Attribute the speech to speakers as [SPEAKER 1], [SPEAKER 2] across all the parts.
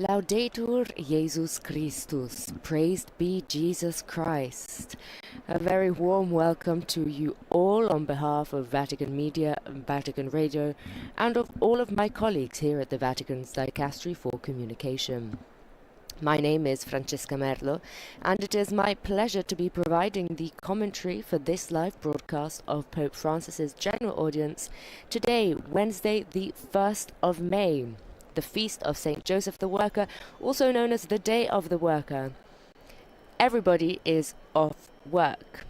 [SPEAKER 1] Laudetur Jesus Christus, praised be Jesus Christ. A very warm welcome to you all on behalf of Vatican Media, Vatican Radio, and of all of my colleagues here at the Vatican's Dicastery for Communication. My name is Francesca Merlo, and it is my pleasure to be providing the commentary for this live broadcast of Pope Francis's general audience today, Wednesday, the 1st of May. The Feast of St. Joseph the Worker, also known as the Day of the Worker. Everybody is off work.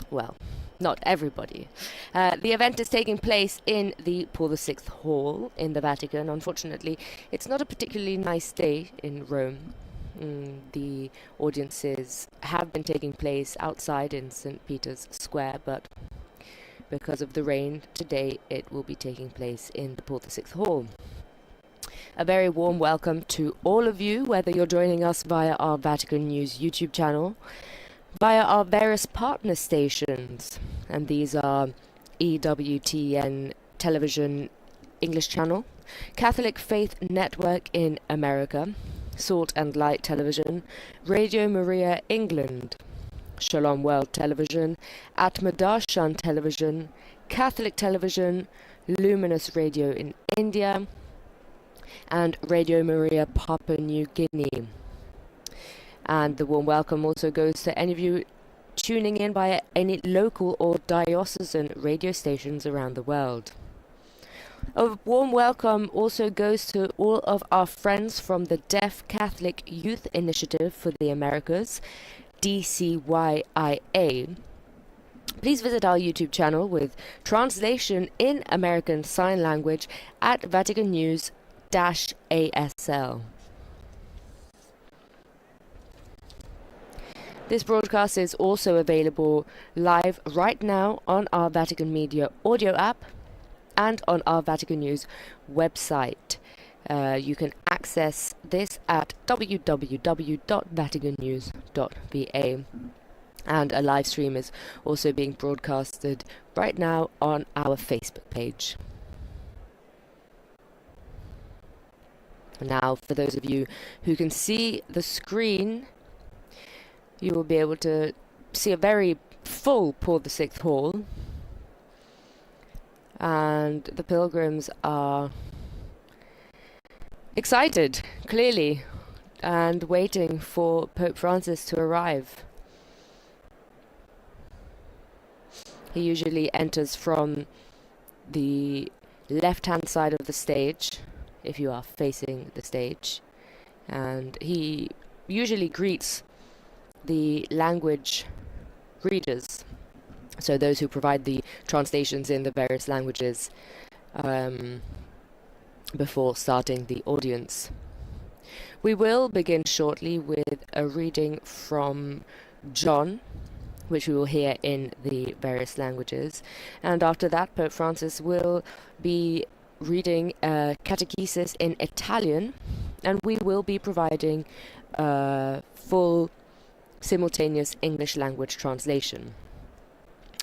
[SPEAKER 1] Well, not everybody. The event is taking place in the Paul VI Hall in the Vatican. Unfortunately, it's not a particularly nice day in Rome. The audiences have been taking place outside in St. Peter's Square, but because of the rain, today it will be taking place in the Paul VI Hall. A very warm welcome to all of you, whether you're joining us via our Vatican News YouTube channel, via our various partner stations, and these are EWTN Television English Channel, Catholic Faith Network in America, Salt and Light Television, Radio Maria England, Shalom World Television, Atmadarshan Television, Catholic Television, Luminous Radio in India, and Radio Maria Papua New Guinea. And the warm welcome also goes to any of you tuning in via any local or diocesan radio stations around the world. A warm welcome also goes to all of our friends from the Deaf Catholic Youth Initiative for the Americas, DCYIA. Please visit our YouTube channel with translation in American Sign Language at Vatican News ASL. This broadcast is also available live right now on our Vatican Media audio app and on our Vatican News website. You can access this at www.vaticannews.va, and a live stream is also being broadcasted right now on our Facebook page. Now, for those of you who can see the screen, you will be able to see a very full Paul VI Hall, and the pilgrims are excited, clearly, and waiting for Pope Francis to arrive. He usually enters from the left-hand side of the stage, if you are facing the stage, and he usually greets the language readers, so those who provide the translations in the various languages, before starting the audience. We will begin shortly with a reading from John, which we will hear in the various languages, and after that Pope Francis will be reading a catechesis in Italian, and we will be providing a full simultaneous English language translation.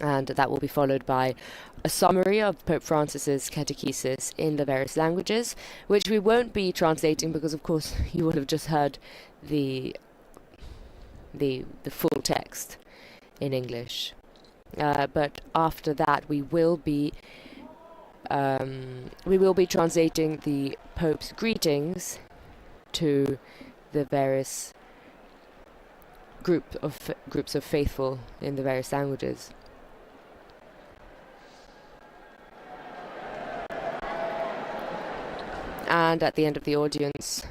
[SPEAKER 1] And that will be followed by a summary of Pope Francis's catechesis in the various languages, which we won't be translating because, of course, you would have just heard the full text in English. But after that, we will be translating the Pope's greetings to the various groups of faithful in the various languages. And at the end of the audience,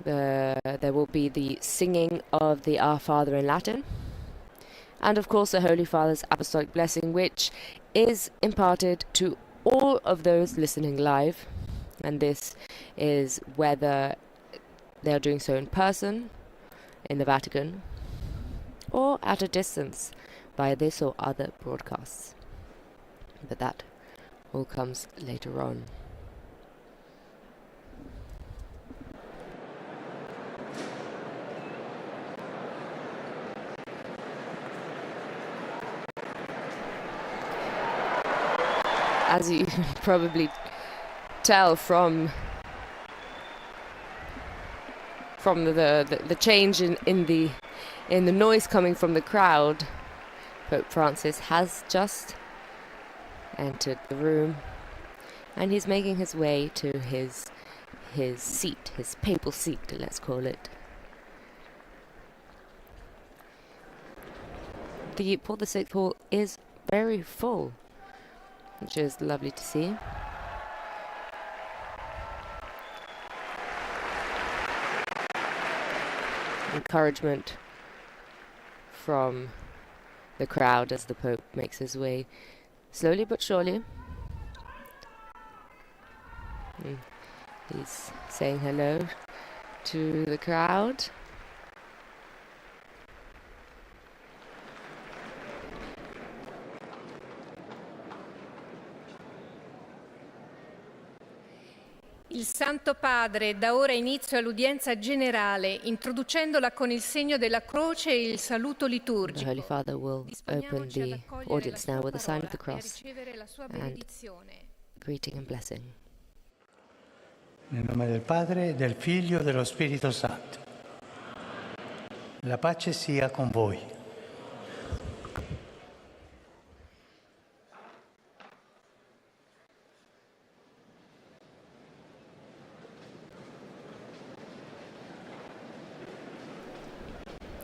[SPEAKER 1] there will be the singing of the Our Father in Latin, and of course the Holy Father's Apostolic Blessing, which is imparted to all of those listening live, and this is whether they are doing so in person in the Vatican or at a distance via this or other broadcasts. But that all comes later on. As you can probably tell from from the change in the noise coming from the crowd, Pope Francis has just entered the room, and he's making his way to his seat, his papal seat, let's call it. The Paul VI Hall is very full, which is lovely to see. Encouragement from the crowd as the Pope makes his way slowly but surely. He's saying hello to the crowd.
[SPEAKER 2] Il Santo Padre dà ora inizio all'udienza generale, introducendola con il segno della croce e il saluto liturgico.
[SPEAKER 1] The Holy Father will open the audience now with the sign of the cross and greeting and blessing.
[SPEAKER 3] Nel nome del Padre, del Figlio e dello Spirito Santo. La pace sia con voi.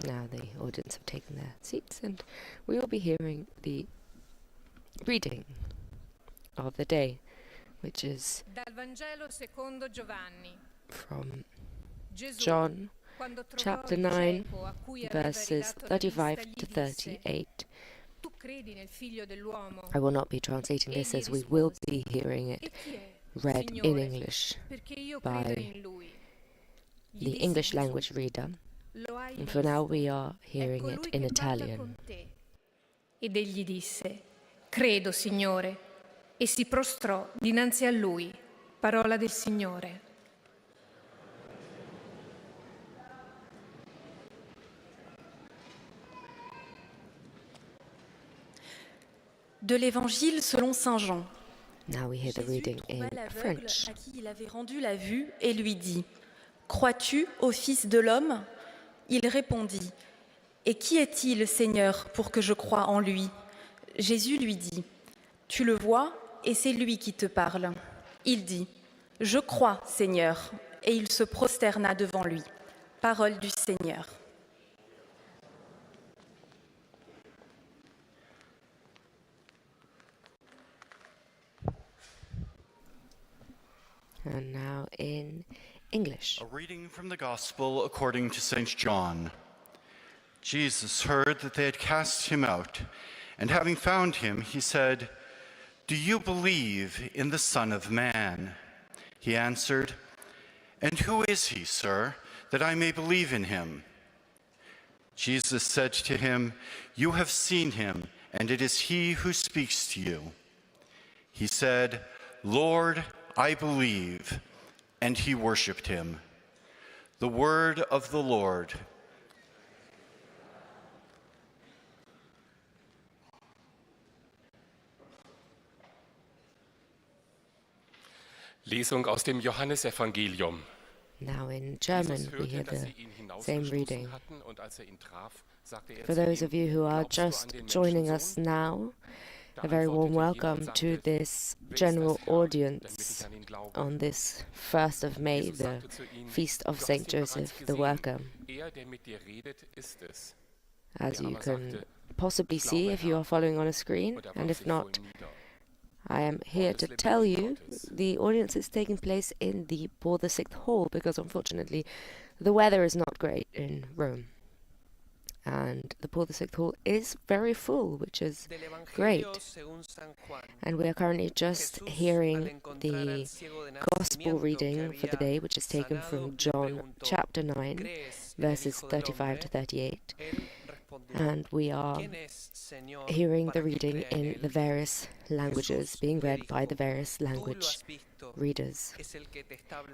[SPEAKER 1] Now the audience have taken their seats, and we will be hearing the reading of the day, which is from John chapter 9, verses 35 to 38. I will not be translating this, as we will be hearing it read in English by the English language reader. And for now we are hearing it in Italian.
[SPEAKER 2] Ed egli disse: Credo, Signore, e si prostrò dinanzi a lui. Parola del Signore.
[SPEAKER 4] De l'Évangile selon Saint Jean.
[SPEAKER 1] Now we hear the reading in French.
[SPEAKER 4] À qui il avait rendu la vue et lui dit: Crois-tu au Fils de l'homme? Il répondit: Et qui est-il, Seigneur, pour que je croie en lui? Jésus lui dit: Tu le vois, et c'est lui qui te parle. Il dit: Je crois, Seigneur, et il se prosterna devant lui. Parole du Seigneur.
[SPEAKER 1] And now in English.
[SPEAKER 5] A reading from the Gospel according to St. John. Jesus heard that they had cast him out, and having found him, he said, Do you believe in the Son of Man? He answered, And who is he, sir, that I may believe in him? Jesus said to him, You have seen him, and it is he who speaks to you. He said, Lord, I believe. And he worshipped him. The word of the Lord.
[SPEAKER 6] Lesung aus dem Johannesevangelium.
[SPEAKER 1] Now in German we hear the same reading. For those of you who are just joining us now, a very warm welcome to this general audience on this 1st of May, the Feast of St. Joseph the Worker. As you can possibly see if you are following on a screen, and if not, I am here to tell you the audience is taking place in the Paul VI Hall, because unfortunately the weather is not great in Rome. And the Paul VI Hall is very full, which is great. And we are currently just hearing the Gospel reading for the day, which is taken from John chapter 9, verses 35 to 38. And we are hearing the reading in the various languages, being read by the various language readers.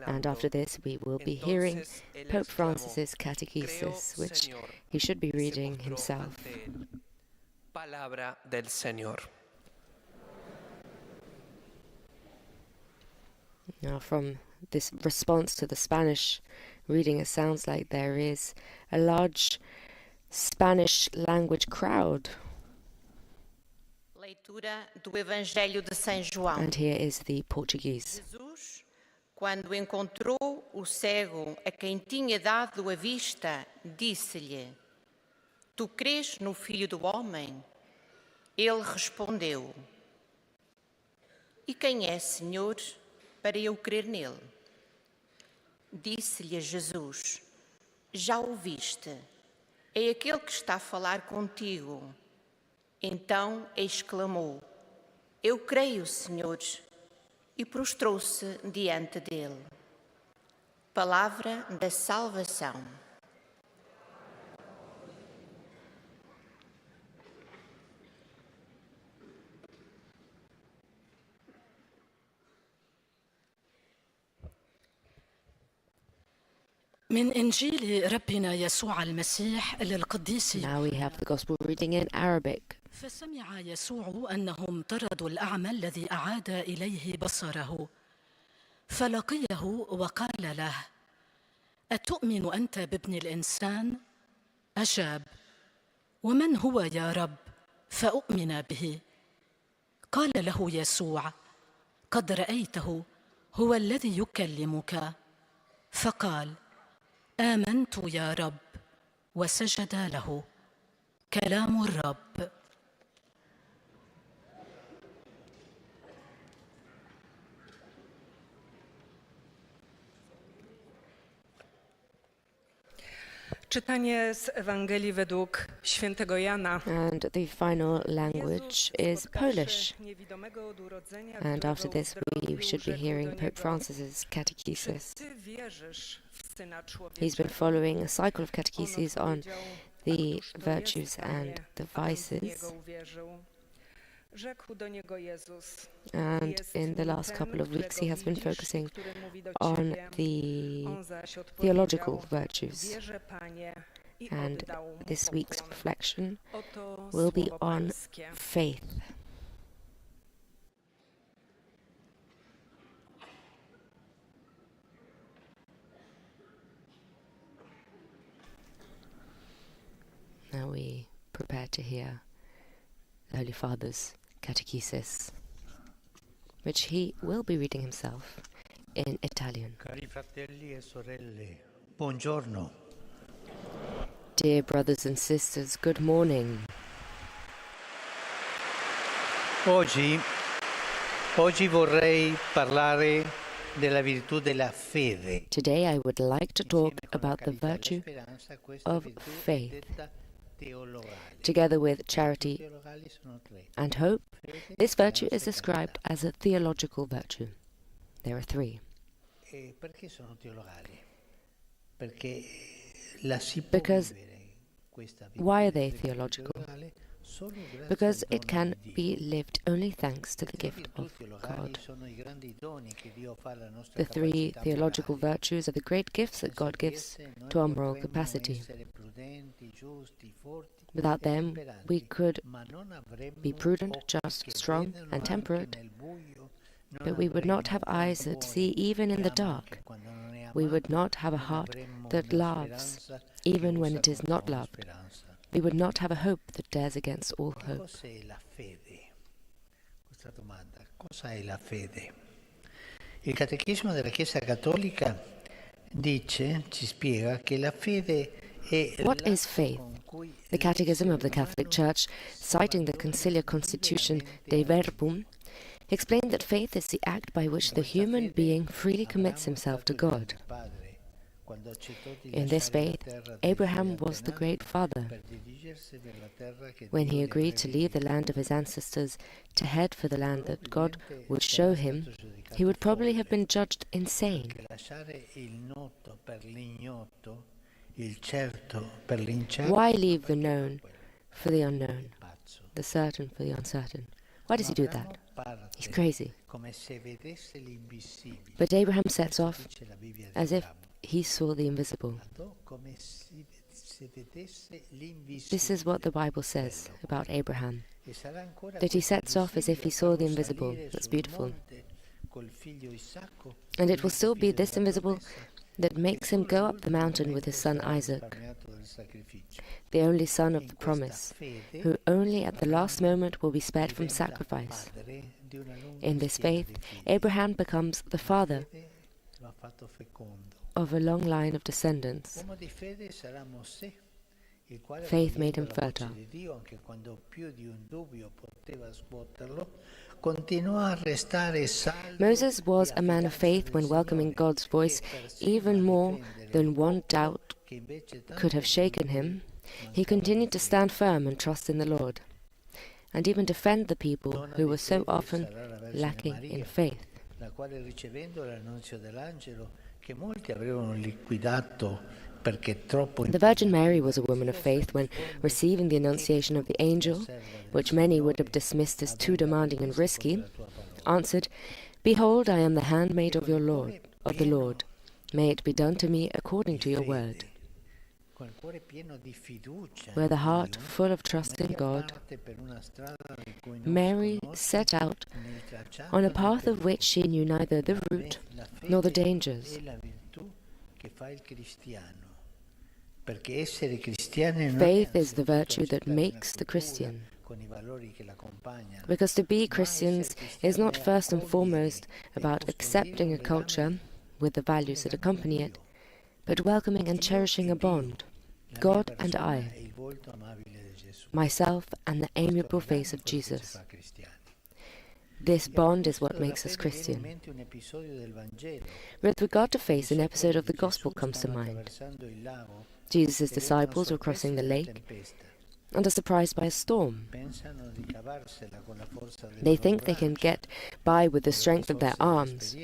[SPEAKER 1] And after this, we will be hearing Pope Francis's catechesis, which he should be reading himself.
[SPEAKER 7] Palabra del Señor.
[SPEAKER 1] Now, from this response to the Spanish reading, it sounds like there is a large Spanish language crowd.
[SPEAKER 8] Leitura do Evangelho de São João.
[SPEAKER 1] And here is the Portuguese.
[SPEAKER 8] Jesus, quando encontrou o cego a quem tinha dado a vista, disse-lhe: Tu crês no Filho do Homem? Ele respondeu: E quem é, Senhor, para eu crer nele? Disse-lhe Jesus: Já o viste, é aquele que está a falar contigo. Então exclamou: Eu creio, Senhor, e prostrou-se diante dele. Palavra da salvação.
[SPEAKER 9] من إنجيل ربنا يسوع المسيح للقديس.
[SPEAKER 1] Now we have the Gospel reading in Arabic.
[SPEAKER 9] فسمع يسوع أنهم طردوا الأعمى الذي أعاد إليه بصره، فلقيه وقال له: أتؤمن أنت بابن الإنسان؟ أجاب: ومن هو يا رب فأؤمن به؟ قال له يسوع: قد رأيته، هو الذي يكلمك. فقال: آمنت يا رب، وسجد له. كلام الرب.
[SPEAKER 10] Czytanie z Ewangelii według świętego Jana.
[SPEAKER 1] And the final language is Polish. And after this we should be hearing Pope Francis's catechesis. He's been following a cycle of catecheses on the virtues and the vices. And in the last couple of weeks he has been focusing on the theological virtues. And this week's reflection will be on faith. Now we prepare to hear the Holy Father's catechesis, which he will be reading himself in Italian.
[SPEAKER 3] Cari fratelli e sorelle, buongiorno.
[SPEAKER 1] Dear brothers and sisters, good morning.
[SPEAKER 3] Oggi vorrei parlare della virtù della fede.
[SPEAKER 1] Today I would like to talk about the virtue of faith. Together with charity and hope, this virtue is described as a theological virtue. There are three. Because why are they theological? Because it can be lived only thanks to the gift of God. The three theological virtues are the great gifts that God gives to our moral capacity. Without them, we could be prudent, just, strong, and temperate, but we would not have eyes that see even in the dark. We would not have a heart that loves, even when it is not loved. We would not have a hope that dares against all hope.
[SPEAKER 3] Cosa è la fede? Il Catechismo della Chiesa Cattolica ci spiega che la fede è
[SPEAKER 1] What is faith? The Catechism of the Catholic Church, citing the Conciliar Constitution Dei Verbum, explained that faith is the act by which the human being freely commits himself to God. In this faith, Abraham was the great father. When he agreed to leave the land of his ancestors to head for the land that God would show him, he would probably have been judged insane. Why leave the known for the unknown, the certain for the uncertain? Why does he do that? He's crazy. But Abraham sets off as if he saw the invisible. This is what the Bible says about Abraham, that he sets off as if he saw the invisible. That's beautiful. And it will still be this invisible that makes him go up the mountain with his son Isaac, the only son of the promise, who only at the last moment will be spared from sacrifice. In this faith, Abraham becomes the father of a long line of descendants. Faith made him fertile. Moses was a man of faith when welcoming God's voice even more than one doubt could have shaken him. He continued to stand firm and trust in the Lord, and even defend the people who were so often lacking in faith. The Virgin Mary was a woman of faith when receiving the annunciation of the angel, which many would have dismissed as too demanding and risky, answered, "Behold, I am the handmaid of the Lord. May it be done to me according to your word." With a heart full of trust in God, Mary set out on a path of which she knew neither the route nor the dangers. Faith is the virtue that makes the Christian. Because to be Christians is not first and foremost about accepting a culture with the values that accompany it, but welcoming and cherishing a bond, God and I, myself and the amiable face of Jesus. This bond is what makes us Christian. With regard to faith, an episode of the Gospel comes to mind. Jesus' disciples were crossing the lake and are surprised by a storm. They think they can get by with the strength of their arms,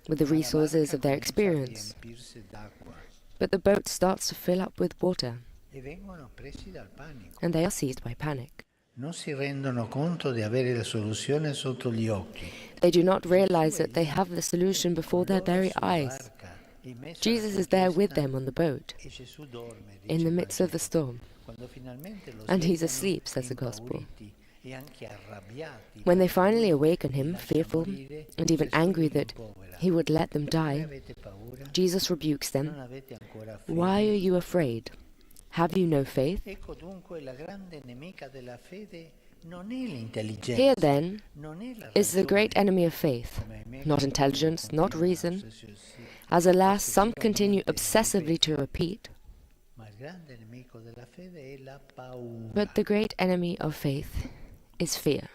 [SPEAKER 1] with the resources of their experience. But the boat starts to fill up with water, and they are seized by panic. They do not realize that they have the solution before their very eyes. Jesus is there with them on the boat, in the midst of the storm, and he's asleep, says the Gospel. When they finally awaken him, fearful and even angry that he would let them die, Jesus rebukes them. "Why are you afraid? Have you no faith?" Here, then, is the great enemy of faith, not intelligence, not reason, as alas some continue obsessively to repeat. But the great enemy of faith is fear.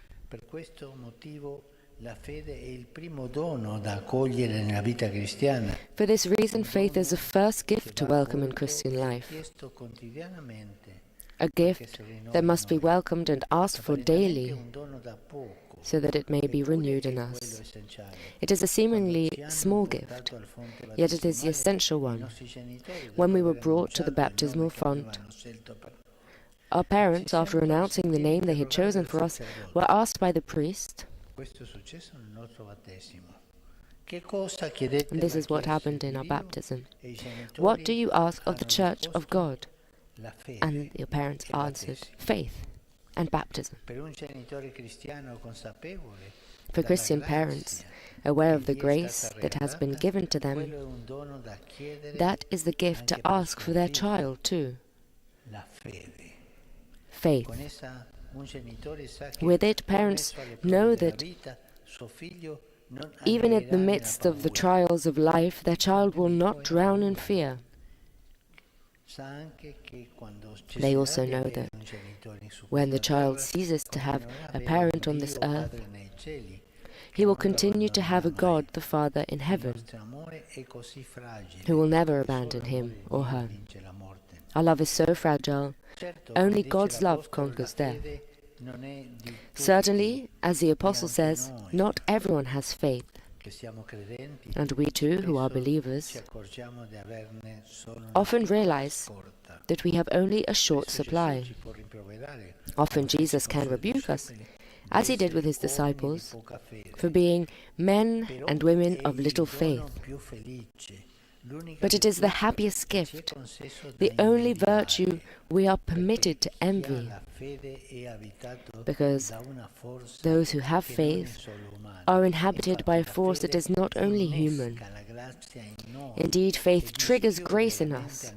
[SPEAKER 1] For this reason, faith is the first gift to welcome in Christian life. A gift that must be welcomed and asked for daily, so that it may be renewed in us. It is a seemingly small gift, yet it is the essential one. When we were brought to the baptismal font, our parents, after announcing the name they had chosen for us, were asked by the priest, and this is what happened in our baptism, "What do you ask of the Church of God?" And your parents answered, "Faith and baptism." For Christian parents, aware of the grace that has been given to them, that is the gift to ask for their child too. Faith. With it, parents know that even in the midst of the trials of life, their child will not drown in fear. They also know that when the child ceases to have a parent on this earth, he will continue to have a God the Father in heaven, who will never abandon him or her. Our love is so fragile, only God's love conquers death. Certainly, as the Apostle says, not everyone has faith, and we too, who are believers, often realize that we have only a short supply. Often Jesus can rebuke us, as he did with his disciples, for being men and women of little faith. but it is the happiest gift, the only virtue we are permitted to envy, because those who have faith are inhabited by a force that is not only human. Indeed, faith triggers grace in us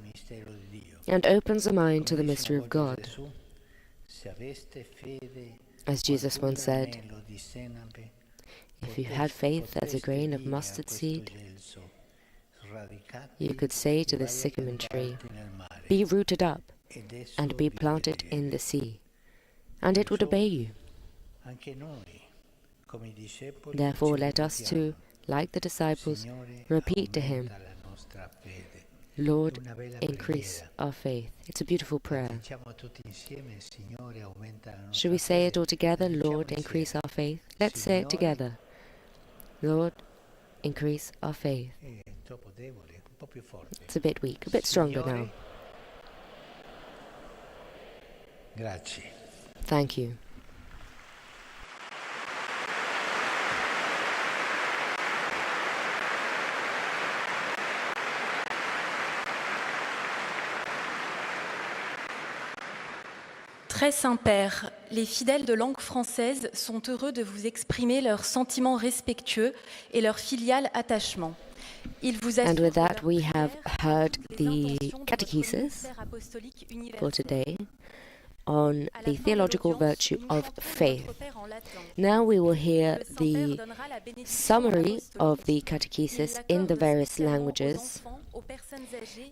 [SPEAKER 1] and opens the mind to the mystery of God. As Jesus once said, if you had faith as a grain of mustard seed, you could say to the sycamore tree, be rooted up and be planted in the sea, and it would obey you. Therefore, let us too, like the disciples, repeat to him, Lord, increase our faith. It's a beautiful prayer. Should we say it all together? Lord, increase our faith. Let's say it together. Lord, increase our faith. It's a bit weak, a bit stronger now. Thank you.
[SPEAKER 4] Très Saint-Père, les fidèles de langue française sont heureux de vous exprimer leurs sentiments respectueux et leur filial attachement.
[SPEAKER 1] And with that, we have heard the catechesis for today on the theological virtue of faith. Now we will hear the summary of the catechesis in the various languages,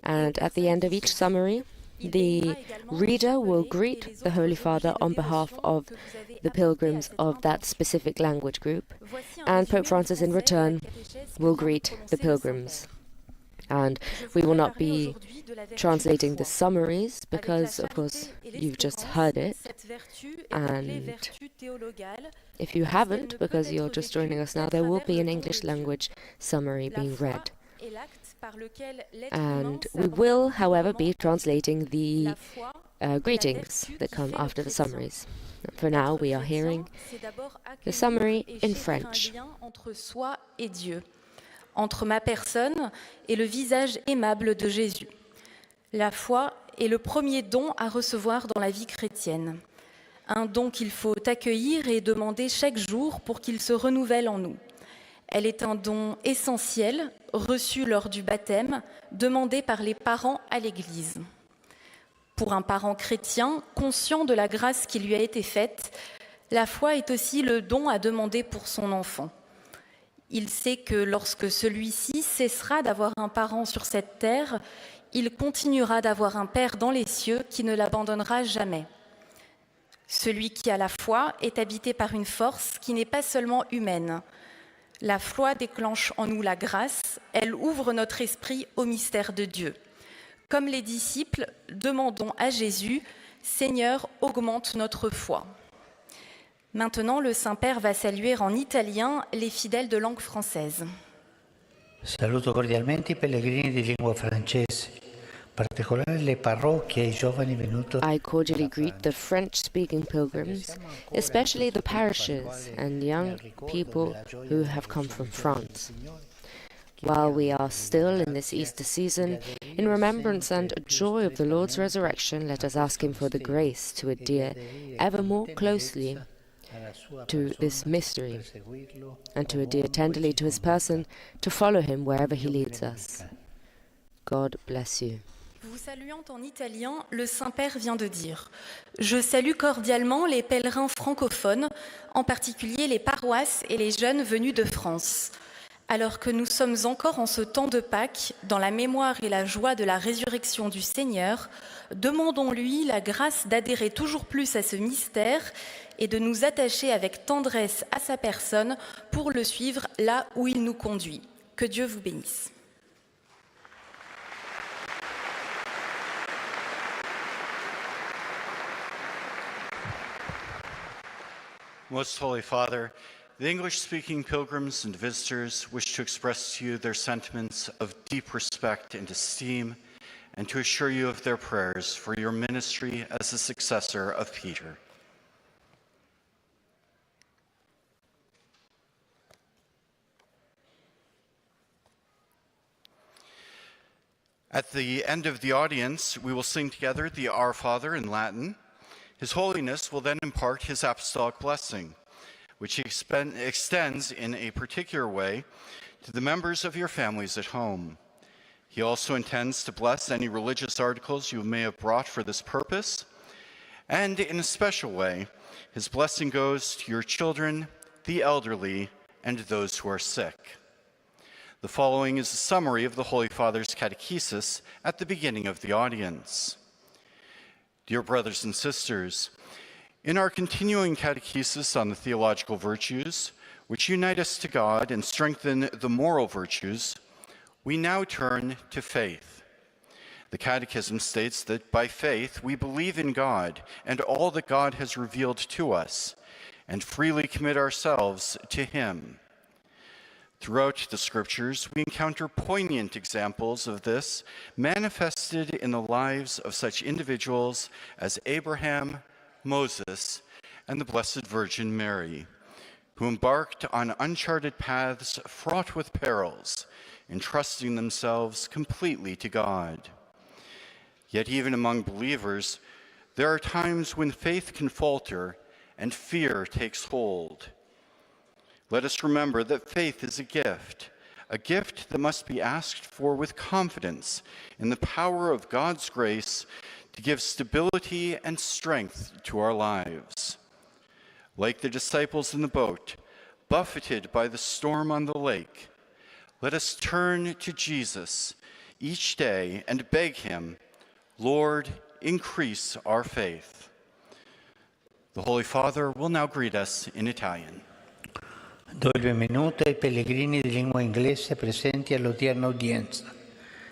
[SPEAKER 1] and at the end of each summary, the reader will greet the Holy Father on behalf of the pilgrims of that specific language group, and Pope Francis in return will greet the pilgrims. And we will not be translating the summaries because, of course, you've just heard it. And if you haven't, because you're just joining us now, there will be an English language summary being read. And we will, however, be translating the greetings that come after the summaries. For now, we are hearing the summary in French.
[SPEAKER 4] Entre ma personne et le visage aimable de Jésus. La foi est le premier don à recevoir dans la vie chrétienne. Un don qu'il faut accueillir et demander chaque jour pour qu'il se renouvelle en nous. Elle est un don essentiel, reçu lors du baptême, demandé par les parents à l'Église. Pour un parent chrétien, conscient de la grâce qui lui a été faite, la foi est aussi le don à demander pour son enfant. Il sait que lorsque celui-ci cessera d'avoir un parent sur cette terre, il continuera d'avoir un Père dans les cieux qui ne l'abandonnera jamais. Celui qui a la foi est habité par une force qui n'est pas seulement humaine. La foi déclenche en nous la grâce, elle ouvre notre esprit au mystère de Dieu. Comme les disciples, demandons à Jésus, « Seigneur, augmente notre foi ». Maintenant, le Saint-Père va saluer en italien les fidèles de langue française.
[SPEAKER 3] Saluto cordialmente i pellegrini di lingua francese, in particolare le parrocchie e i giovani venuti.
[SPEAKER 1] I cordially greet the French-speaking pilgrims, especially the parishes and young people who have come from France. While we are still in this Easter season, in remembrance and joy of the Lord's resurrection, let us ask Him for the grace to adhere ever more closely to this mystery, and to adhere tenderly to His person, to follow Him wherever He leads us. God bless you.
[SPEAKER 4] Vous saluant en italien, le Saint-Père vient de dire « Je salue cordialement les pèlerins francophones, en particulier les paroisses et les jeunes venus de France. Alors que nous sommes encore en ce temps de Pâques, dans la mémoire et la joie de la résurrection du Seigneur, demandons-lui la grâce d'adhérer toujours plus à ce mystère et de nous attacher avec tendresse à sa personne pour le suivre là où il nous conduit. Que Dieu vous bénisse.
[SPEAKER 5] Most Holy Father, the English-speaking pilgrims and visitors wish to express to you their sentiments of deep respect and esteem, and to assure you of their prayers for your ministry as a successor of Peter. At the end of the audience, we will sing together the Our Father in Latin. His Holiness will then impart his apostolic blessing, which he extends in a particular way to the members of your families at home. He also intends to bless any religious articles you may have brought for this purpose, and in a special way, his blessing goes to your children, the elderly, and those who are sick. The following is a summary of the Holy Father's catechesis at the beginning of the audience. Dear brothers and sisters, in our continuing catechesis on the theological virtues, which unite us to God and strengthen the moral virtues, we now turn to faith. The Catechism states that by faith we believe in God and all that God has revealed to us, and freely commit ourselves to Him. Throughout the Scriptures, we encounter poignant examples of this manifested in the lives of such individuals as Abraham, Moses, and the Blessed Virgin Mary, who embarked on uncharted paths fraught with perils, entrusting themselves completely to God. Yet even among believers, there are times when faith can falter and fear takes hold. Let us remember that faith is a gift that must be asked for with confidence in the power of God's grace to give stability and strength to our lives. Like the disciples in the boat, buffeted by the storm on the lake, let us turn to Jesus each day and beg Him, Lord, increase our faith. The Holy Father will now greet us in Italian.
[SPEAKER 3] Do il benvenuto ai pellegrini di lingua inglese presenti all'odierna udienza,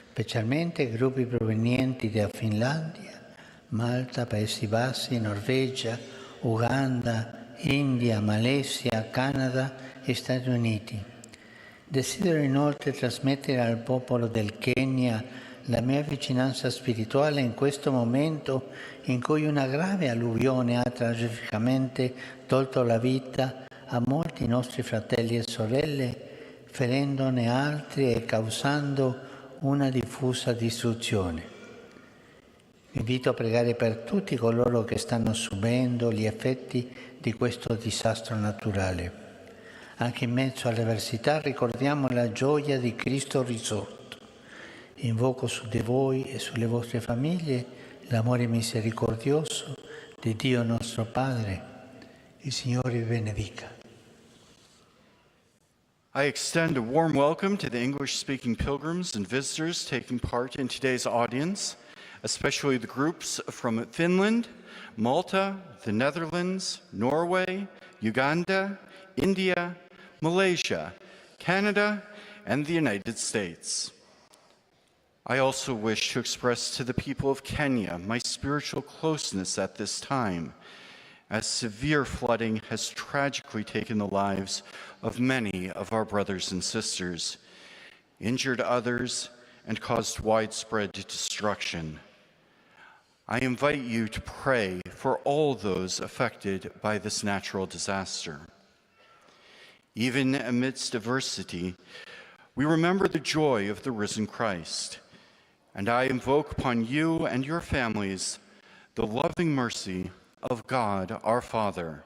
[SPEAKER 3] specialmente ai gruppi provenienti da Finlandia, Malta, Paesi Bassi, Norvegia, Uganda, India, Malesia, Canada e Stati Uniti. Desidero inoltre trasmettere al popolo del Kenya la mia vicinanza spirituale in questo momento in cui una grave alluvione ha tragicamente tolto la vita a molti nostri fratelli e sorelle, ferendone altri e causando una diffusa distruzione. Vi invito a pregare per tutti coloro che stanno subendo gli effetti di questo disastro naturale. Anche in mezzo alle avversità ricordiamo la gioia di Cristo risorto. Invoco su di voi e sulle vostre famiglie l'amore misericordioso di Dio nostro Padre. Il Signore vi benedica.
[SPEAKER 5] I extend a warm welcome to the English-speaking pilgrims and visitors taking part in today's audience, especially the groups from Finland, Malta, the Netherlands, Norway, Uganda, India, Malaysia, Canada, and the United States. I also wish to express to the people of Kenya my spiritual closeness at this time, as severe flooding has tragically taken the lives of many of our brothers and sisters, injured others, and caused widespread destruction. I invite you to pray for all those affected by this natural disaster. Even amidst adversity, we remember the joy of the risen Christ, and I invoke upon you and your families the loving mercy of God our Father.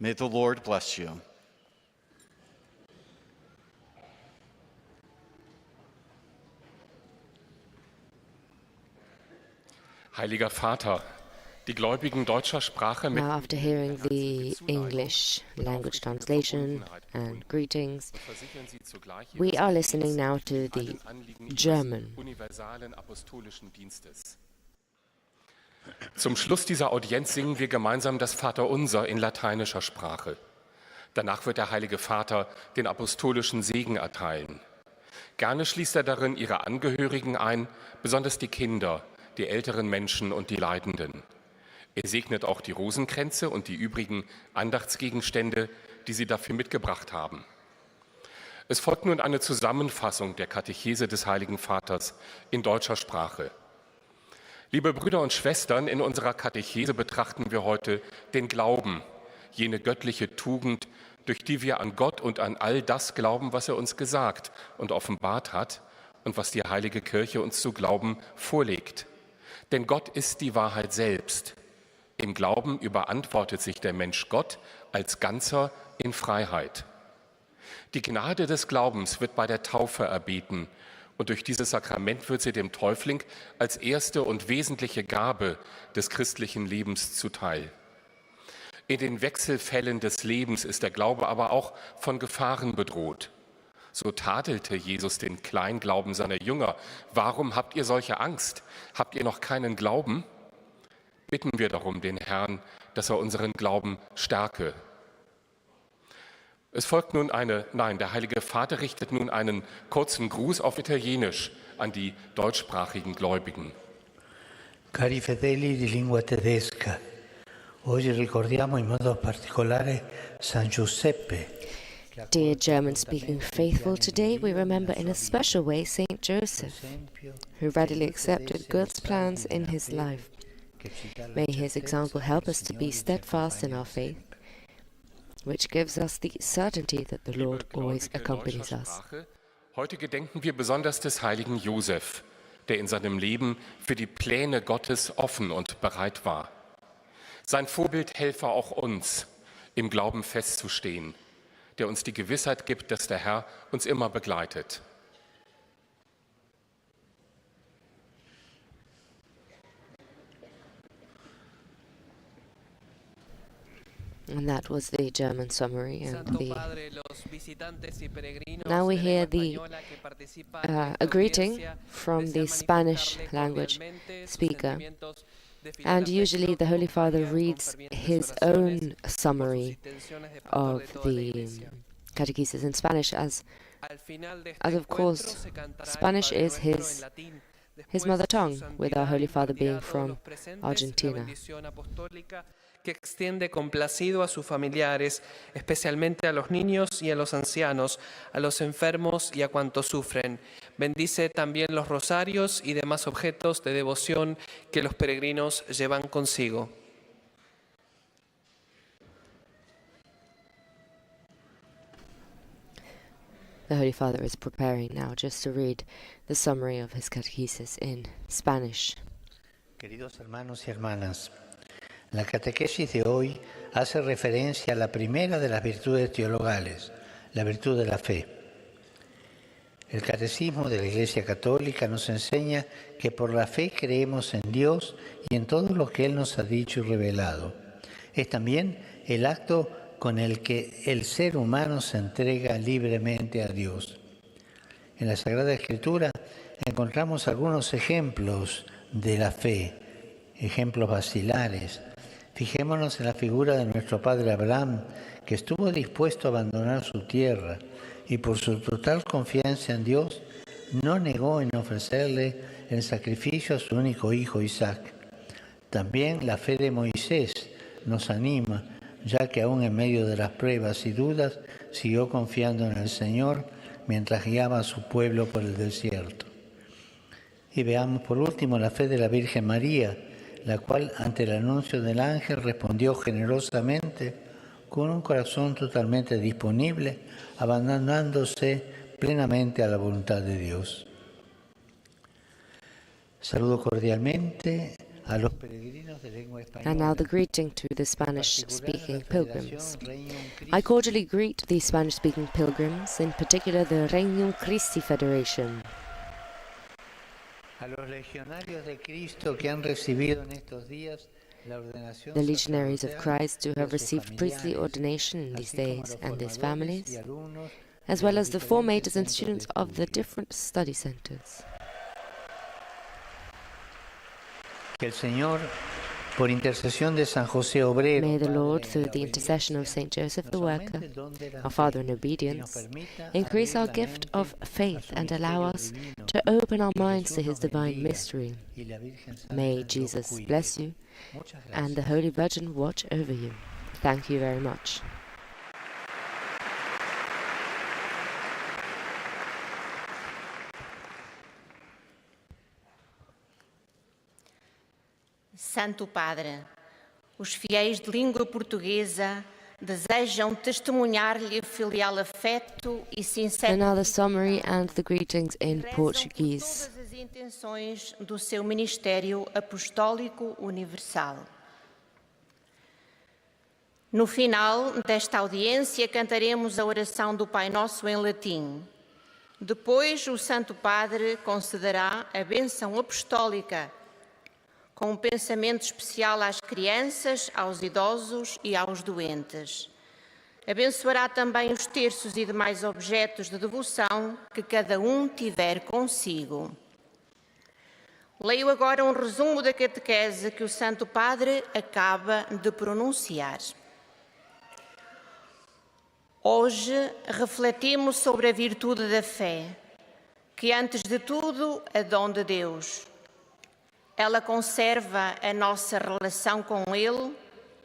[SPEAKER 5] May the Lord bless you.
[SPEAKER 6] Heiliger Vater, die Gläubigen deutscher Sprache mit
[SPEAKER 1] Now, after hearing the English language translation and greetings,
[SPEAKER 6] versichern Sie zugleich
[SPEAKER 1] we are listening now to the
[SPEAKER 6] allen Anliegen
[SPEAKER 1] German.
[SPEAKER 6] Ihres universalen apostolischen Dienstes. Zum Schluss dieser Audienz singen wir gemeinsam das Vaterunser in lateinischer Sprache. Danach wird der Heilige Vater den apostolischen Segen erteilen. Gerne schließt er darin ihre Angehörigen ein, besonders die Kinder, die älteren Menschen und die Leidenden. Er segnet auch die Rosenkränze und die übrigen Andachtsgegenstände, die sie dafür mitgebracht haben. Es folgt nun eine Zusammenfassung der Katechese des Heiligen Vaters in deutscher Sprache. Liebe Brüder und Schwestern, in unserer Katechese betrachten wir heute den Glauben, jene göttliche Tugend, durch die wir an Gott und an all das glauben, was er uns gesagt und offenbart hat und was die Heilige Kirche uns zu glauben vorlegt. Denn Gott ist die Wahrheit selbst. Im Glauben überantwortet sich der Mensch Gott als Ganzer in Freiheit. Die Gnade des Glaubens wird bei der Taufe erbeten und durch dieses Sakrament wird sie dem Täufling als erste und wesentliche Gabe des christlichen Lebens zuteil. In den Wechselfällen des Lebens ist der Glaube aber auch von Gefahren bedroht. So tadelte Jesus den Kleinglauben seiner Jünger. Warum habt ihr solche Angst? Habt ihr noch keinen Glauben? Bitten wir darum den Herrn, dass er unseren Glauben stärke. Es folgt nun der Heilige Vater richtet nun einen kurzen Gruß auf Italienisch an die deutschsprachigen Gläubigen.
[SPEAKER 3] Cari fedeli di lingua tedesca, oggi ricordiamo in modo particolare San Giuseppe.
[SPEAKER 1] Dear German-speaking faithful, today we remember in a special way Saint Joseph, who readily accepted God's plans in his life. May his example help us to be steadfast in our faith, which gives us the certainty that the Lord always accompanies us.
[SPEAKER 6] Heute gedenken wir besonders des heiligen Josef, der in seinem Leben für die Pläne Gottes offen und bereit war. Sein Vorbild helfe auch uns, im Glauben festzustehen, der uns die Gewissheit gibt, dass der Herr uns immer begleitet.
[SPEAKER 1] And that was the German summary. Now we hear a greeting from the Spanish language speaker. And usually the Holy Father reads his own summary of the catechesis in Spanish, as of course Spanish is his mother tongue, with our Holy Father being from Argentina.
[SPEAKER 7] Que extiende complacido a sus familiares, especialmente a los niños y a los ancianos, a los enfermos y a cuantos sufren. Bendice también los rosarios y demás objetos de devoción que los peregrinos llevan consigo.
[SPEAKER 1] The Holy Father is preparing now just to read the summary of his catechesis in Spanish.
[SPEAKER 3] Queridos hermanos y hermanas, la catequesis de hoy hace referencia a la primera de las virtudes teologales, la virtud de la fe. El catecismo de la Iglesia Católica nos enseña que por la fe creemos en Dios y en todo lo que Él nos ha dicho y revelado. Es también el acto con el que el ser humano se entrega libremente a Dios. En la Sagrada Escritura encontramos algunos ejemplos de la fe, ejemplos basilares. Fijémonos en la figura de nuestro padre Abraham, que estuvo dispuesto a abandonar su tierra y por su total confianza en Dios no negó en ofrecerle el sacrificio a su único hijo Isaac. También la fe de Moisés nos anima, ya que aún en medio de las pruebas y dudas siguió confiando en el Señor mientras guiaba a su pueblo por el desierto. Y veamos por último la fe de la Virgen María, la cual ante el anuncio del ángel respondió generosamente con un corazón totalmente disponible, abandonándose plenamente a la voluntad de Dios. Saludo cordialmente a los peregrinos de lengua española.
[SPEAKER 1] And now the greeting to the Spanish-speaking pilgrims. I cordially greet the Spanish-speaking pilgrims, in particular the Regnum Christi Federation.
[SPEAKER 3] The
[SPEAKER 1] legionaries of Christ who have received priestly ordination in these days and their families, as well as the formators and students of the different study centers.
[SPEAKER 3] Que el Señor, por intercesión de San José Obrero,
[SPEAKER 1] May the Lord, through the intercession of Saint Joseph the Worker, our Father in obedience, increase our gift of faith and allow us to open our minds to His divine mystery. May Jesus bless you and the Holy Virgin watch over you. Thank you very much.
[SPEAKER 8] Santo Padre, os fiéis de língua portuguesa desejam testemunhar-lhe filial afeto e sincero.
[SPEAKER 1] And now the summary and the greetings in Portuguese.
[SPEAKER 8] Todas as intenções do seu ministério apostólico universal. No final desta audiência, cantaremos a oração do Pai Nosso em latim. Depois, o Santo Padre concederá a bênção apostólica, com um pensamento especial às crianças, aos idosos e aos doentes. Abençoará também os terços e demais objetos de devoção que cada um tiver consigo. Leio agora um resumo da catequese que o Santo Padre acaba de pronunciar. Hoje refletimos sobre a virtude da fé, que antes de tudo é dom de Deus. Ela conserva a nossa relação com Ele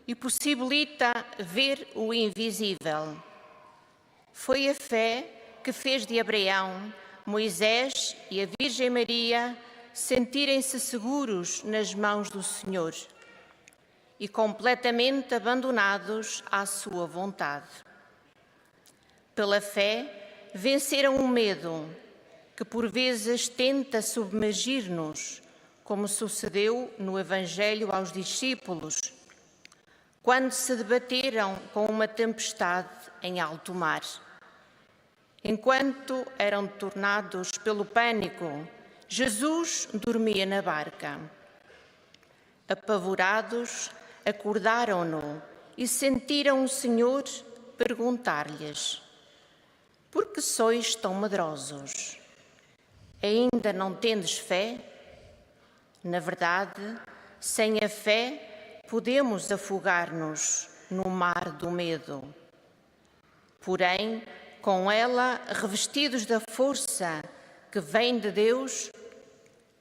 [SPEAKER 8] e possibilita ver o invisível. Foi a fé que fez de Abraão, Moisés e a Virgem Maria sentirem-se seguros nas mãos do Senhor e completamente abandonados à sua vontade. Pela fé, venceram o medo, que por vezes tenta submergir-nos, como sucedeu no Evangelho aos discípulos, quando se debateram com uma tempestade em alto mar. Enquanto eram tornados pelo pânico, Jesus dormia na barca. Apavorados, acordaram-no e sentiram o Senhor perguntar-lhes: por que sois tão medrosos? Ainda não tendes fé? Na verdade, sem a fé, podemos afogar-nos no mar do medo. Porém, com ela, revestidos da força que vem de Deus,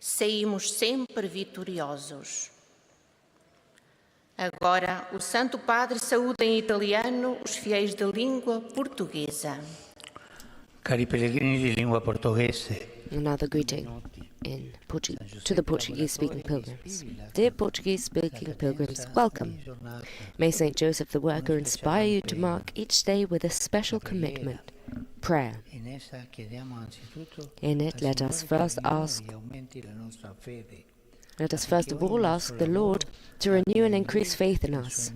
[SPEAKER 8] saímos sempre vitoriosos. Agora, o Santo Padre saúda em italiano os fiéis de língua portuguesa.
[SPEAKER 3] Cari pellegrini di lingua portoghese.
[SPEAKER 1] Another greeting in to the Portuguese-speaking pilgrims. Dear Portuguese-speaking pilgrims, welcome. May Saint Joseph the Worker inspire you to mark each day with a special commitment, prayer. In it, let us first of all ask the Lord to renew and increase faith in us,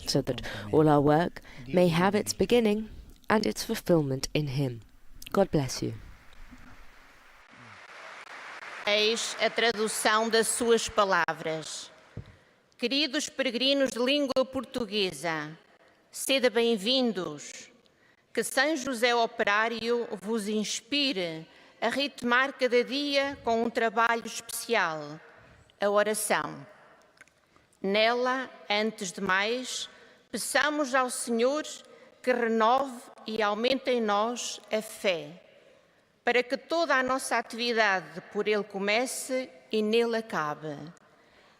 [SPEAKER 1] so that all our work may have its beginning and its fulfillment in Him. God bless you.
[SPEAKER 8] Eis a tradução das suas palavras. Queridos peregrinos de língua portuguesa, sede bem-vindos. Que São José Operário vos inspire a ritmar cada dia com um trabalho especial, a oração. Nela, antes de mais, peçamos ao Senhor que renove e aumente em nós a fé, para que toda a nossa atividade por Ele comece e nele acabe.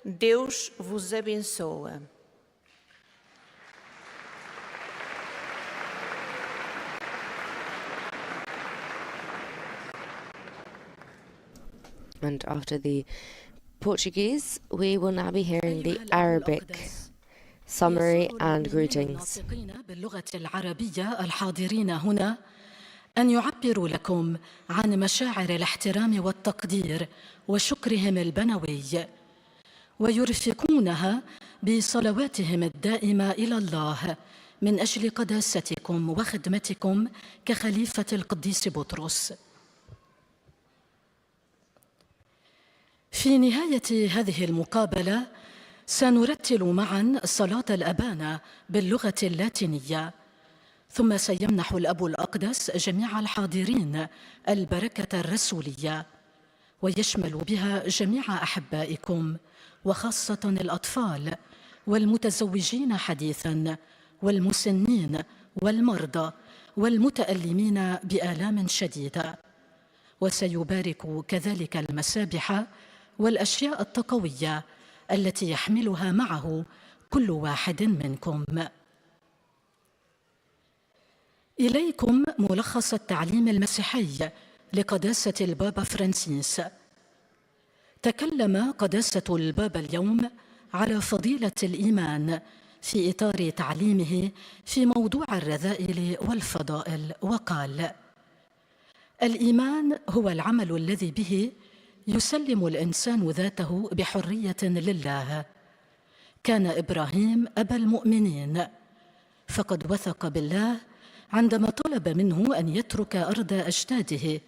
[SPEAKER 8] Deus vos abençoa.
[SPEAKER 1] And after the Portuguese, we will now be hearing the Arabic summary and greetings.
[SPEAKER 9] باللغة العربية الحاضرين هنا أن يعبروا لكم عن مشاعر الاحترام والتقدير وشكرهم البنوي، ويرفقونها بصلواتهم الدائمة إلى الله من أجل قداستكم وخدمتكم كخليفة القديس بطرس. في نهاية هذه المقابلة سنرتل معا صلاة الأبانا باللغة اللاتينية، ثم سيمنح الأب الأقدس جميع الحاضرين البركة الرسولية، ويشمل بها جميع أحبائكم وخاصة الأطفال والمتزوجين حديثاً والمسنين والمرضى والمتألمين بآلام شديدة. وسيبارك كذلك المسابح والأشياء التقوية التي يحملها معه كل واحد منكم. إليكم ملخص التعليم المسيحي لقداسة البابا فرانسيس. تكلم قداسة البابا اليوم على فضيلة الإيمان في إطار تعليمه في موضوع الرذائل والفضائل، وقال: الإيمان هو العمل الذي به يسلم الإنسان ذاته بحرية لله. كان إبراهيم أبا المؤمنين، فقد وثق بالله عندما طلب منه أن يترك أرض أجداده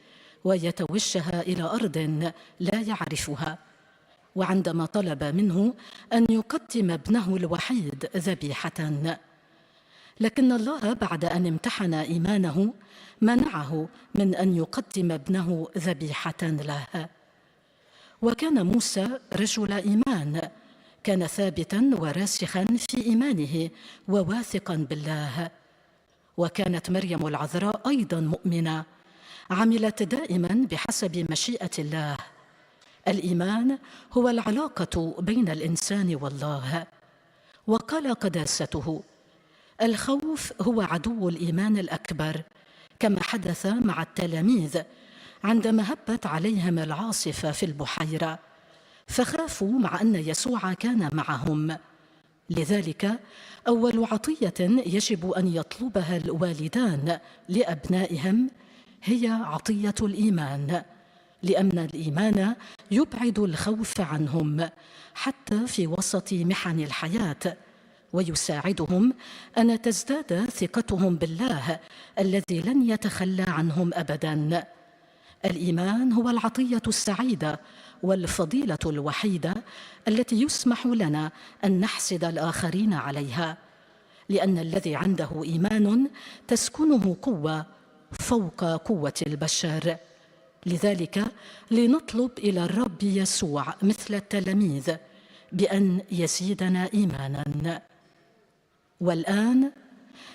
[SPEAKER 9] ويتوجه إلى أرض لا يعرفها، وعندما طلب منه أن يقدم ابنه الوحيد ذبيحة. لكن الله بعد أن امتحن إيمانه منعه من أن يقدم ابنه ذبيحة له. وكان موسى رجل إيمان، كان ثابتاً وراسخاً في إيمانه وواثقاً بالله. وكانت مريم العذراء أيضاً مؤمنة، عملت دائماً بحسب مشيئة الله. الإيمان هو العلاقة بين الإنسان والله. وقال قداسته: الخوف هو عدو الإيمان الأكبر، كما حدث مع التلاميذ عندما هبت عليهم العاصفة في البحيرة، فخافوا مع أن يسوع كان معهم. لذلك أول عطية يجب أن يطلبها الوالدان لأبنائهم هي عطية الإيمان، لأن الإيمان يبعد الخوف عنهم حتى في وسط محن الحياة، ويساعدهم أن تزداد ثقتهم بالله الذي لن يتخلى عنهم أبداً. الإيمان هو العطية السعيدة والفضيلة الوحيدة التي يسمح لنا أن نحسد الآخرين عليها، لأن الذي عنده إيمان تسكنه قوة فوق قوة البشر. لذلك لنطلب إلى الرب يسوع مثل التلاميذ بأن يزيدنا إيماناً. والآن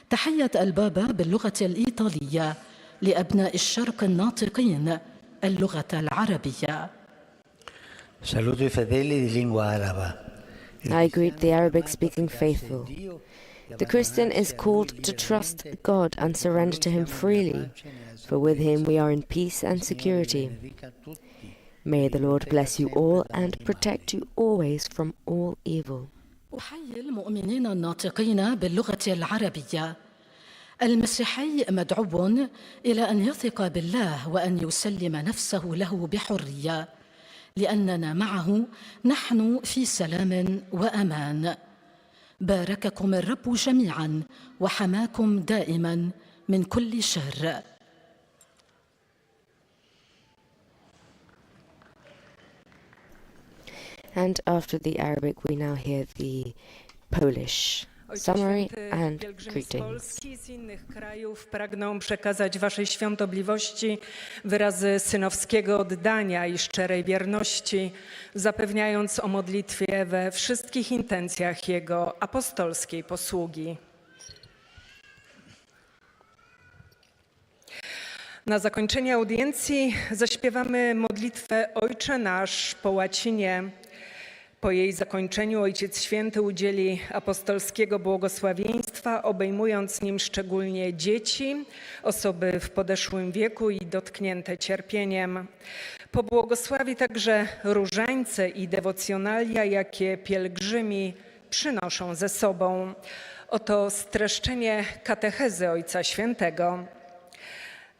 [SPEAKER 9] تحية البابا باللغة الإيطالية لأبناء الشرق الناطقين اللغة العربية.
[SPEAKER 3] Saluto i fedeli di lingua araba.
[SPEAKER 1] I greet the Arabic-speaking faithful. The Christian is called to trust God and surrender to Him freely, for with Him we are in peace and security. May the Lord bless you all and protect you always from all evil.
[SPEAKER 9] أحيي المؤمنين الناطقين باللغة العربية. المسيحي مدعو إلى أن يثق بالله وأن يسلم نفسه له بحرية، لأننا معه نحن في سلام وأمان. بارككم الرب جميعاً وحماكم دائماً من كل شر.
[SPEAKER 1] And after the Arabic, we now hear the Polish summary and greetings.
[SPEAKER 10] Z innych krajów pragną przekazać Waszej świątobliwości wyrazy synowskiego oddania i szczerej wierności, zapewniając o modlitwie we wszystkich intencjach Jego apostolskiej posługi. Na zakończenie audiencji zaśpiewamy modlitwę Ojcze Nasz po łacinie. Po jej zakończeniu Ojciec Święty udzieli apostolskiego błogosławieństwa, obejmując nim szczególnie dzieci, osoby w podeszłym wieku i dotknięte cierpieniem. Pobłogosławi także różańce i dewocjonalia, jakie pielgrzymi przynoszą ze sobą. Oto streszczenie katechezy Ojca Świętego.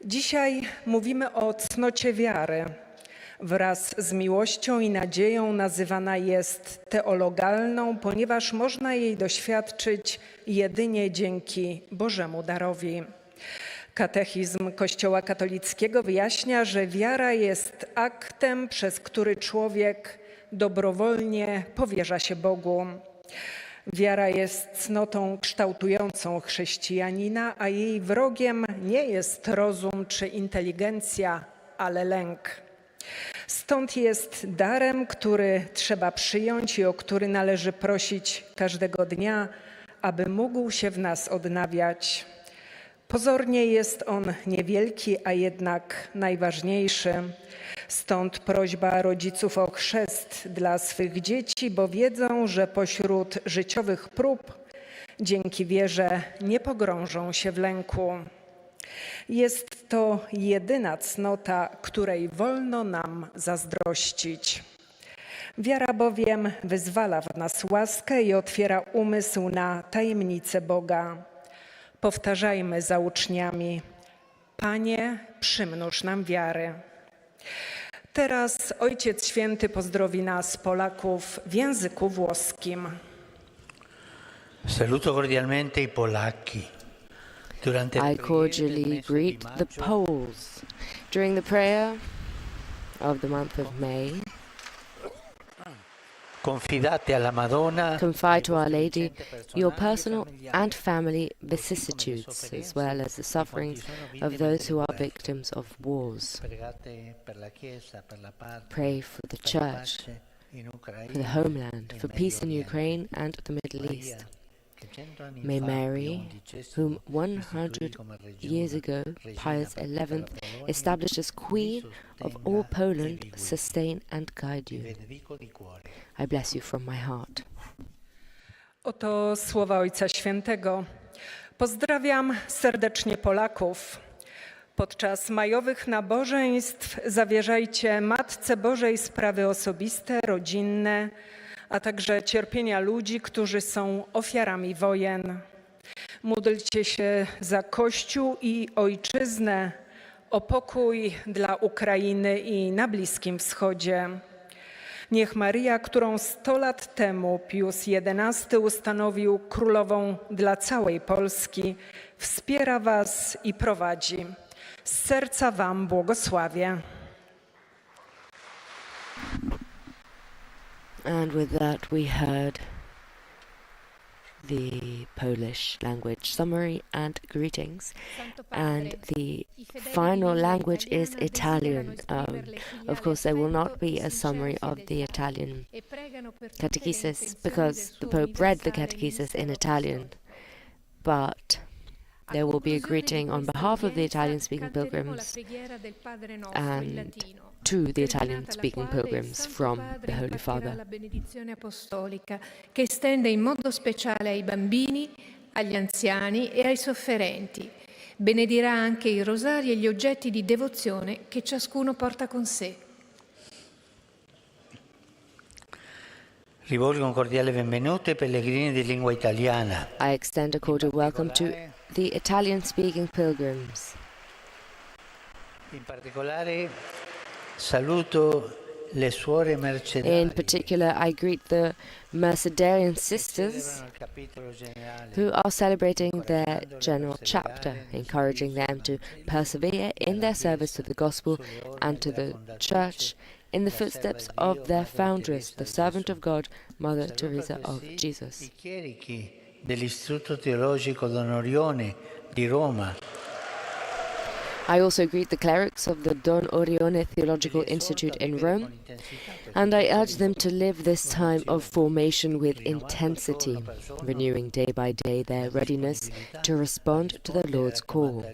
[SPEAKER 10] Dzisiaj mówimy o cnocie wiary. Wraz z miłością i nadzieją nazywana jest teologalną, ponieważ można jej doświadczyć jedynie dzięki Bożemu darowi. Katechizm Kościoła katolickiego wyjaśnia, że wiara jest aktem, przez który człowiek dobrowolnie powierza się Bogu. Wiara jest cnotą kształtującą chrześcijanina, a jej wrogiem nie jest rozum czy inteligencja, ale lęk. Stąd jest darem, który trzeba przyjąć i o który należy prosić każdego dnia, aby mógł się w nas odnawiać. Pozornie jest on niewielki, a jednak najważniejszy. Stąd prośba rodziców o chrzest dla swych dzieci, bo wiedzą, że pośród życiowych prób dzięki wierze nie pogrążą się w lęku. Jest to jedyna cnota, której wolno nam zazdrościć. Wiara bowiem wyzwala w nas łaskę i otwiera umysł na tajemnice Boga. Powtarzajmy za uczniami: Panie, przymnóż nam wiary. Teraz Ojciec Święty pozdrowi nas, Polaków, w języku włoskim.
[SPEAKER 3] Saluto cordialmente i polacchi.
[SPEAKER 1] I cordially greet the Poles. During the prayer of the month of May,
[SPEAKER 3] confidate alla Madonna,
[SPEAKER 1] confide to Our Lady your personal and family vicissitudes, as well as the sufferings of those who are victims of wars. Pray for the Church, for the homeland, for peace in Ukraine and the Middle East. May Mary, whom 100 years ago Pius XI established as Queen of all Poland, sustain and guide you. I bless you from my heart.
[SPEAKER 10] Oto słowa Ojca Świętego. Pozdrawiam serdecznie Polaków. Podczas majowych nabożeństw zawierzajcie Matce Bożej sprawy osobiste, rodzinne, a także cierpienia ludzi, którzy są ofiarami wojen. Módlcie się za Kościół i Ojczyznę, o pokój dla Ukrainy i na Bliskim Wschodzie. Niech Maryja, którą 100 lat temu Pius XI ustanowił królową dla całej Polski, wspiera was i prowadzi. Z serca wam błogosławię.
[SPEAKER 1] And with that we heard the Polish language summary and greetings, and the final language is Italian. Of course, there will not be a summary of the Italian catechesis because the Pope read the catechesis in Italian, but there will be a greeting on behalf of the Italian-speaking pilgrims and to the Italian-speaking pilgrims from the Holy Father.
[SPEAKER 2] La benedizione apostolica che estende in modo speciale ai bambini, agli anziani e ai sofferenti. Benedirà anche i rosari e gli oggetti di devozione che ciascuno porta con sé.
[SPEAKER 3] Rivolgo un cordiale benvenuto ai pellegrini di lingua italiana.
[SPEAKER 1] I extend a cordial welcome to the Italian-speaking pilgrims.
[SPEAKER 3] In particolare saluto le suore mercedarie.
[SPEAKER 1] In particular, I greet the Mercedarian sisters who are celebrating their general chapter, encouraging them to persevere in their service to the gospel and to the Church in the footsteps of their foundress, the servant of God, Mother Teresa of Jesus.
[SPEAKER 3] I chierichi dell'Istituto Teologico Don di Roma.
[SPEAKER 1] I also greet the clerics of the Don Orione Theological Institute in Rome, and I urge them to live this time of formation with intensity, renewing day by day their readiness to respond to the Lord's call.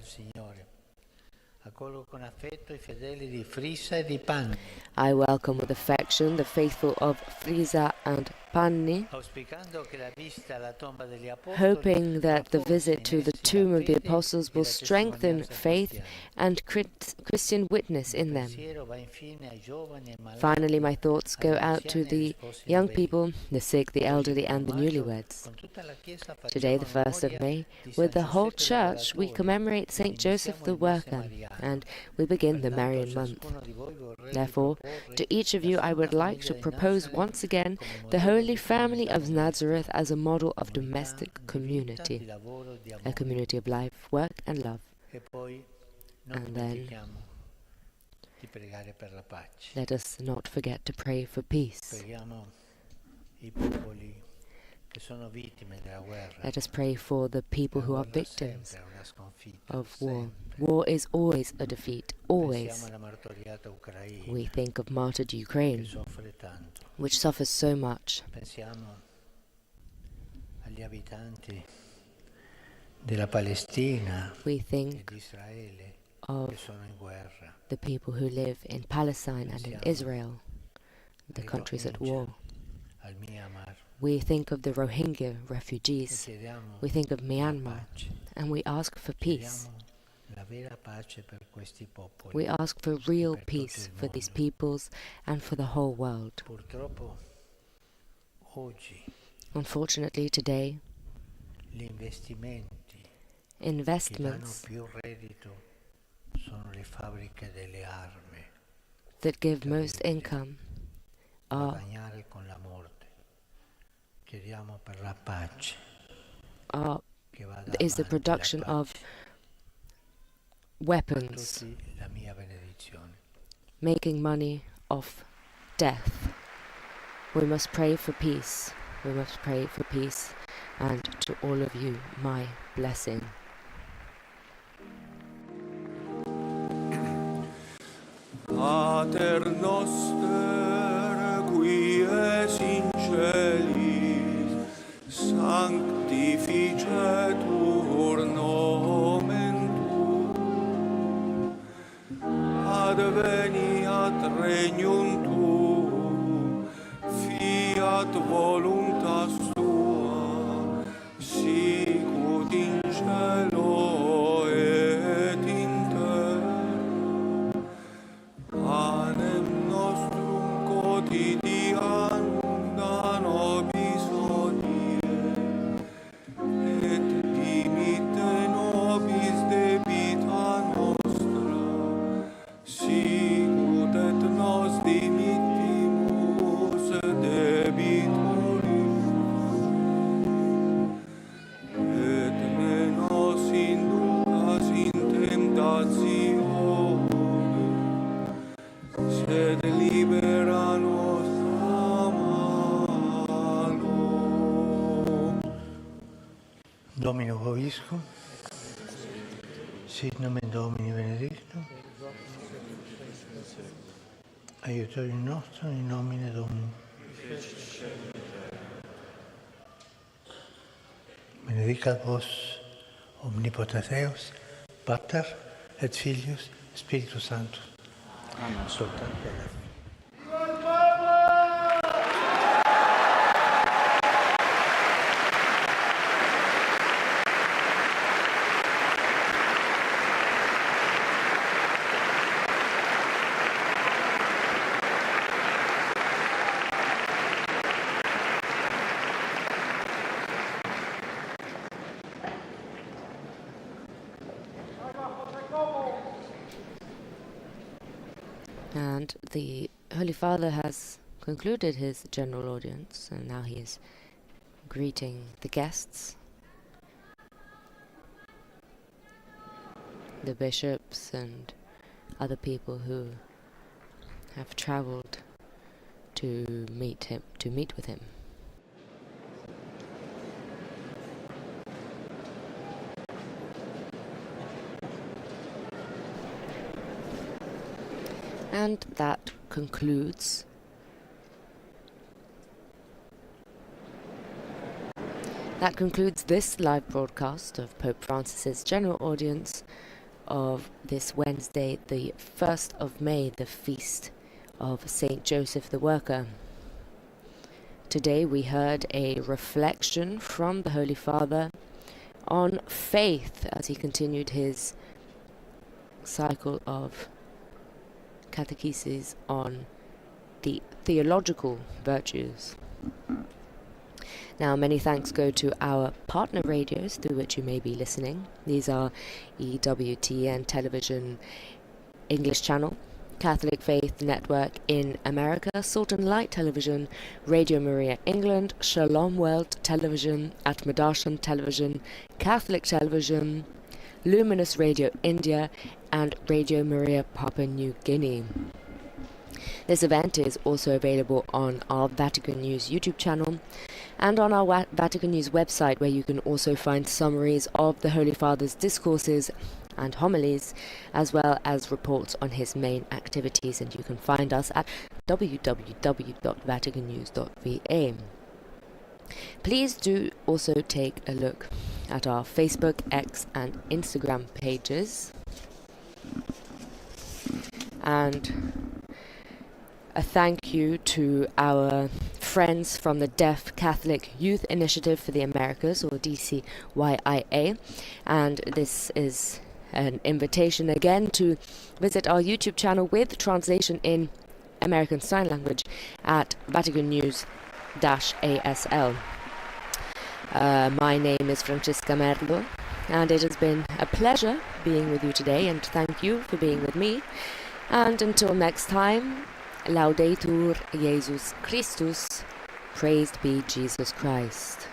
[SPEAKER 1] I welcome with affection the faithful of Frisa and Panni, hoping that the visit to the tomb of the apostles will strengthen faith and Christian witness in them. Finally, my thoughts go out to the young people, the sick, the elderly, and the newlyweds. Today, the 1st of May, with the whole Church, we commemorate Saint Joseph the Worker, and we begin the Marian month. Therefore, to each of you, I would like to propose once again the Holy Family of Nazareth as a model of domestic community, a community of life, work, and love. And then, let us not forget to pray for peace. Let us pray for the people who are victims of war. War is always a defeat, always. We think of martyred Ukraine, which suffers so much. We think of the people who live in Palestine and in Israel, the countries at war. We think of the Rohingya refugees. We think of Myanmar, and we ask for peace. We ask for real peace for these peoples and for the whole world. Unfortunately, today, investments that give most income is the production of weapons, making money off death. We must pray for peace. We must pray for peace, and to all of you, my blessing.
[SPEAKER 11] Pater noster, qui es in celis, sanctificetur nomen tuum, adveniat regnum tuum, fiat voluntas tua, sicut in cielo et in terra. Panem nostrum quotidianum da nobis hodie, et dimitte nobis debita nostra, sicut et nos dimittimus debitoris, et ne nos inducas in tentatione, sed libera nos a malo.
[SPEAKER 3] Domino vobiscum, sit nomen Domini benedictum, aiutorium nostrum in nomine Domini. Benedicat vos omnipotens Deus, Pater et Filius, Spiritus Sanctus. Amen. Soltanto alla fine.
[SPEAKER 1] And the Holy Father has concluded his general audience, and now he is greeting the guests, the bishops and other people who have traveled to meet with him. And that concludes this live broadcast of Pope Francis's general audience of this Wednesday, the 1st of May, the feast of Saint Joseph the Worker. Today we heard a reflection from the Holy Father on faith as he continued his cycle of catechesis on the theological virtues. Now, many thanks go to our partner radios through which you may be listening. These are EWTN Television English Channel, Catholic Faith Network in America, Salt and Light Television, Radio Maria England, Shalom World Television, Atmadarshan Television, Catholic Television, Luminous Radio India, and Radio Maria Papua New Guinea. This event is also available on our Vatican News YouTube channel and on our Vatican News website, where you can also find summaries of the Holy Father's discourses and homilies, as well as reports on his main activities, and you can find us at www.vaticannews.va. Please do also take a look at our Facebook, X and Instagram pages. And a thank you to our friends from the Deaf Catholic Youth Initiative for the Americas, or DCYIA. And this is an invitation again to visit our YouTube channel with translation in American Sign Language at Vatican News-ASL. My name is Francesca Merlo, and it has been a pleasure being with you today, and thank you for being with me. And until next time, Laudetur Jesus Christus, praised be Jesus Christ.